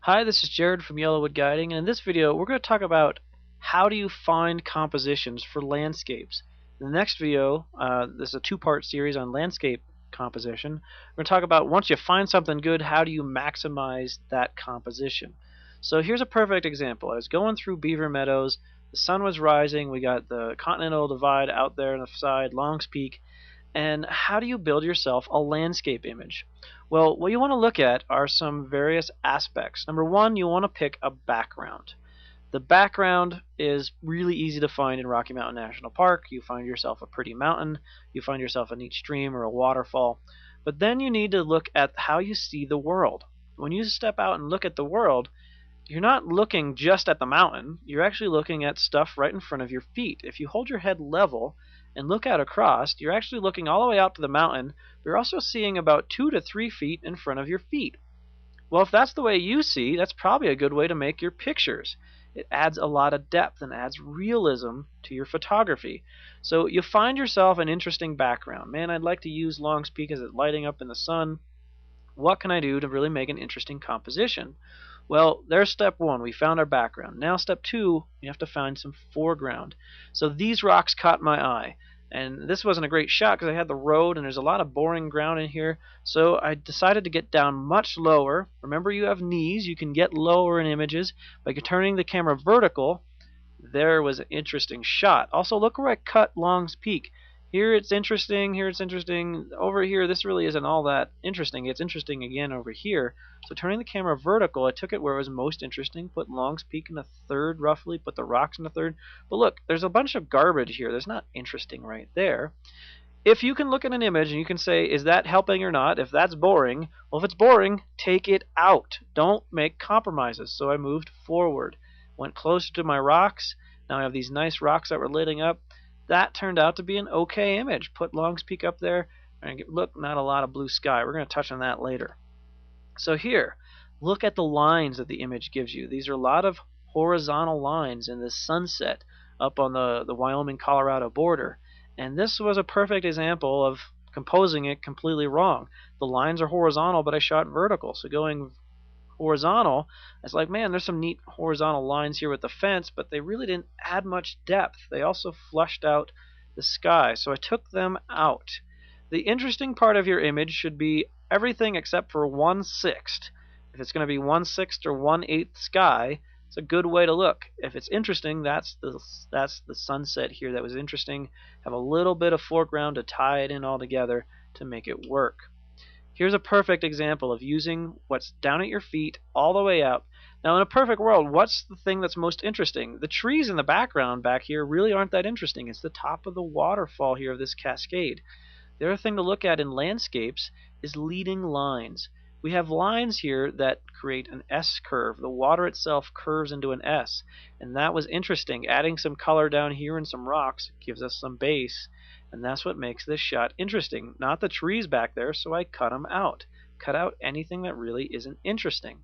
Hi, this is Jared from Yellowwood Guiding, and in this video we're going to talk about how do you find compositions for landscapes. In the next video, this is a two-part series on landscape composition. We're going to talk about once you find something good, how do you maximize that composition. So here's a perfect example. I was going through Beaver Meadows, the sun was rising, we got the Continental Divide out there on the side, Long's Peak, and how do you build yourself a landscape image? Well, what you want to look at are some various aspects. Number one, you want to pick a background. The background is really easy to find in Rocky Mountain National Park. You find yourself a pretty mountain, you find yourself a neat stream or a waterfall. But then you need to look at how you see the world. When you step out and look at the world, you're not looking just at the mountain, you're actually looking at stuff right in front of your feet. If you hold your head level and look out across, you're actually looking all the way out to the mountain, but you're also seeing about 2 to 3 feet in front of your feet. Well, if that's the way you see, that's probably a good way to make your pictures. It adds a lot of depth and adds realism to your photography. So you find yourself an interesting background. Man, I'd like to use Long's Peak as it's lighting up in the sun. What can I do to really make an interesting composition? Well, there's step one. We found our background. Now step two, we have to find some foreground. So these rocks caught my eye. And this wasn't a great shot because I had the road and there's a lot of boring ground in here. So I decided to get down much lower. Remember, you have knees. You can get lower in images by turning the camera vertical. There was an interesting shot. Also, look where I cut Long's Peak. Here it's interesting, here it's interesting. Over here, this really isn't all that interesting. It's interesting again over here. So turning the camera vertical, I took it where it was most interesting, put Long's Peak in a third roughly, put the rocks in a third. But look, there's a bunch of garbage here. There's not interesting right there. If you can look at an image and you can say, is that helping or not? If that's boring, well, if it's boring, take it out. Don't make compromises. So I moved forward, went closer to my rocks. Now I have these nice rocks that were lighting up. That turned out to be an okay image. Put Long's Peak up there, and look, not a lot of blue sky. We're going to touch on that later. So here, look at the lines that the image gives you. These are a lot of horizontal lines in this sunset up on the Wyoming-Colorado border. And this was a perfect example of composing it completely wrong. The lines are horizontal, but I shot vertical. So going horizontal, it's like, man, there's some neat horizontal lines here with the fence, but they really didn't add much depth. They also flushed out the sky, so I took them out. The interesting part of your image should be everything except for 1/6. If it's going to be 1/6 or 1/8 sky, it's a good way to look. If it's interesting, that's the sunset here that was interesting. Have a little bit of foreground to tie it in all together to make it work. Here's a perfect example of using what's down at your feet all the way up. Now, in a perfect world, what's the thing that's most interesting? The trees in the background back here really aren't that interesting. It's the top of the waterfall here of this cascade. The other thing to look at in landscapes is leading lines. We have lines here that create an S curve. The water itself curves into an S, and that was interesting. Adding some color down here and some rocks gives us some base. And that's what makes this shot interesting. Not the trees back there, so I cut them out. Cut out anything that really isn't interesting.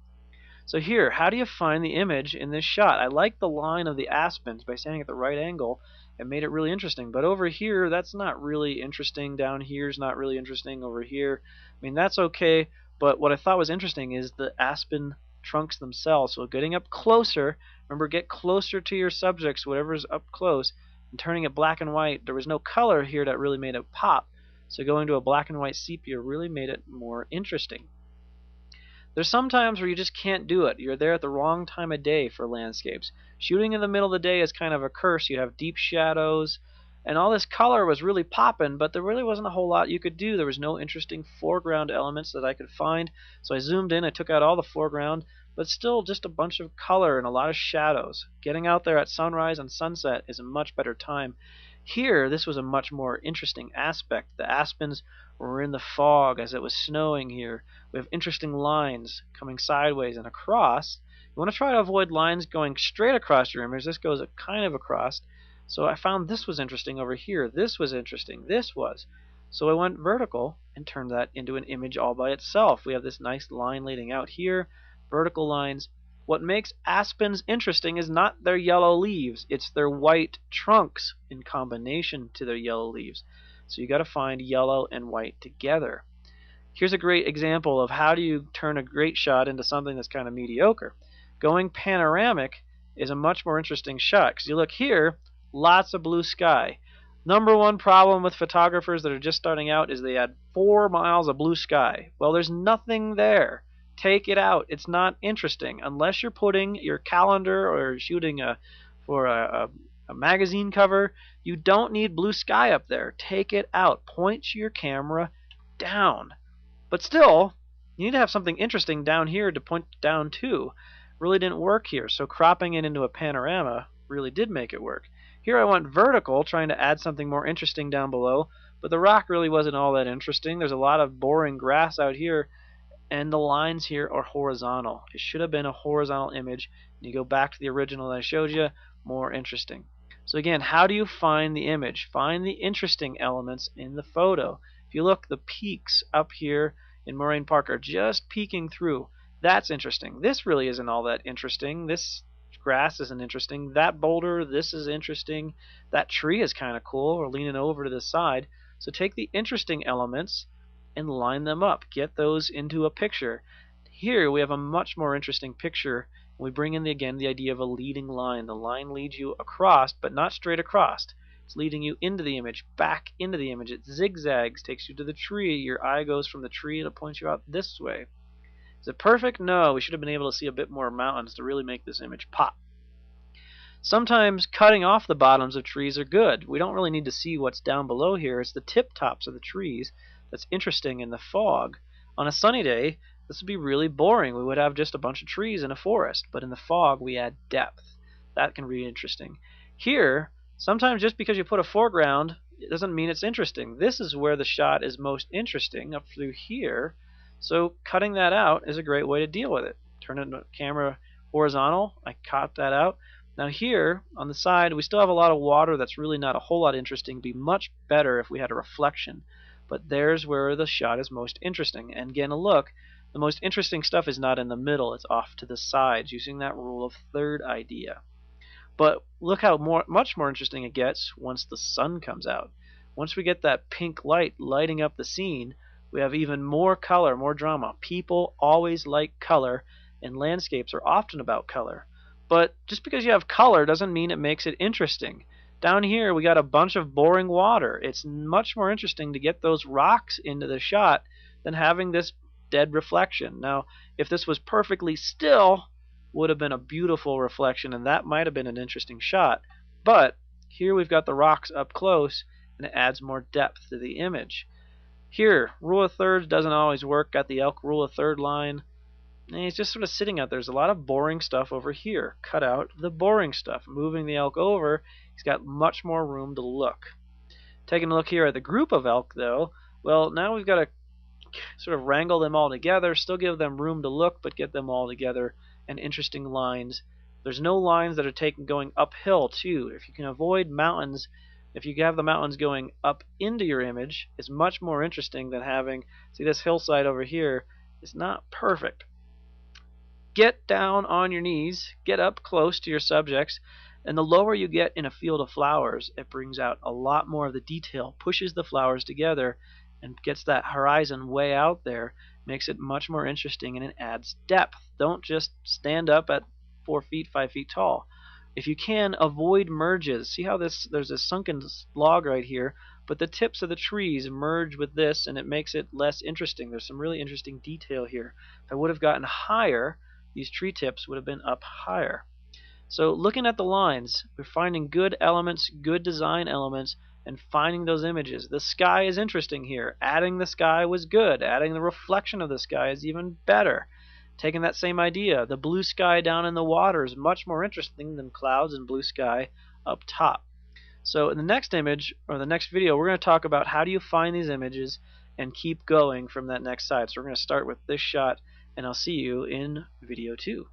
So here, how do you find the image in this shot? I like the line of the aspens by standing at the right angle. It made it really interesting. But over here, that's not really interesting. Down here is not really interesting. Over here, I mean, that's okay. But what I thought was interesting is the aspen trunks themselves. So getting up closer, remember, get closer to your subjects, whatever's up close, and turning it black and white. There was no color here that really made it pop, so going to a black and white sepia really made it more interesting. There's some times where you just can't do it. You're there at the wrong time of day for landscapes. Shooting in the middle of the day is kind of a curse. You'd have deep shadows, and all this color was really popping, but there really wasn't a whole lot you could do. There was no interesting foreground elements that I could find, so I zoomed in, I took out all the foreground, but still just a bunch of color and a lot of shadows. Getting out there at sunrise and sunset is a much better time. Here, this was a much more interesting aspect. The aspens were in the fog as it was snowing here. We have interesting lines coming sideways and across. You want to try to avoid lines going straight across your image. This goes kind of across. So I found this was interesting over here. This was interesting. This was. So I went vertical and turned that into an image all by itself. We have this nice line leading out here. Vertical lines. What makes aspens interesting is not their yellow leaves, it's their white trunks in combination to their yellow leaves. So you got to find yellow and white together. Here's a great example of how do you turn a great shot into something that's kind of mediocre. Going panoramic is a much more interesting shot because you look here, lots of blue sky. Number one problem with photographers that are just starting out is they add 4 miles of blue sky. Well, there's nothing there. Take it out. It's not interesting unless you're putting your calendar or shooting for a magazine cover. You don't need blue sky up there. Take it out. Point your camera down. But still, you need to have something interesting down here to point down to. Really didn't work here, so cropping it into a panorama really did make it work. Here I went vertical, trying to add something more interesting down below, but the rock really wasn't all that interesting. There's a lot of boring grass out here, and the lines here are horizontal. It should have been a horizontal image. And you go back to the original that I showed you, more interesting. So again, how do you find the image? Find the interesting elements in the photo. If you look, the peaks up here in Moraine Park are just peeking through. That's interesting. This really isn't all that interesting. This grass isn't interesting. That boulder, this is interesting. That tree is kind of cool. We're leaning over to the side. So take the interesting elements and line them up. Get those into a picture. Here we have a much more interesting picture. We bring in, again, the idea of a leading line. The line leads you across, but not straight across. It's leading you into the image, back into the image. It zigzags, takes you to the tree. Your eye goes from the tree and it points you out this way. Is it perfect? No, we should have been able to see a bit more mountains to really make this image pop. Sometimes cutting off the bottoms of trees are good. We don't really need to see what's down below here. It's the tip tops of the trees that's interesting in the fog. On a sunny day, this would be really boring. We would have just a bunch of trees in a forest, but in the fog we add depth. That can be interesting. Here, sometimes just because you put a foreground, it doesn't mean it's interesting. This is where the shot is most interesting, up through here. So cutting that out is a great way to deal with it. Turn the camera horizontal. I cut that out. Now here, on the side, we still have a lot of water that's really not a whole lot interesting. It'd be much better if we had a reflection. But there's where the shot is most interesting. And again, look, the most interesting stuff is not in the middle. It's off to the sides, using that rule of third idea. But look how much more interesting it gets once the sun comes out. Once we get that pink light lighting up the scene, we have even more color, more drama. People always like color, and landscapes are often about color. But just because you have color doesn't mean it makes it interesting. Down here we got a bunch of boring water. It's much more interesting to get those rocks into the shot than having this dead reflection. Now, if this was perfectly still, would have been a beautiful reflection, and that might have been an interesting shot. But here we've got the rocks up close, and it adds more depth to the image. Here, rule of thirds doesn't always work. Got the elk rule of third line. And he's just sort of sitting out there. There's a lot of boring stuff over here. Cut out the boring stuff. Moving the elk over, he's got much more room to look. Taking a look here at the group of elk, though, well, now we've got to sort of wrangle them all together, still give them room to look, but get them all together and interesting lines. There's no lines that are going uphill, too. If you can avoid mountains, if you have the mountains going up into your image, it's much more interesting than having, see this hillside over here, it's not perfect. Get down on your knees, get up close to your subjects, and the lower you get in a field of flowers, it brings out a lot more of the detail, pushes the flowers together, and gets that horizon way out there, makes it much more interesting, and it adds depth. Don't just stand up at 4 feet, 5 feet tall. If you can, avoid merges. See how there's a sunken log right here, but the tips of the trees merge with this, and it makes it less interesting. There's some really interesting detail here. If I would have gotten higher, these tree tips would have been up higher. So looking at the lines, we're finding good elements, good design elements, and finding those images. The sky is interesting here. Adding the sky was good. Adding the reflection of the sky is even better. Taking that same idea, the blue sky down in the water is much more interesting than clouds and blue sky up top. So in the next image, or the next video, we're going to talk about how do you find these images and keep going from that next side. So we're going to start with this shot, and I'll see you in video 2.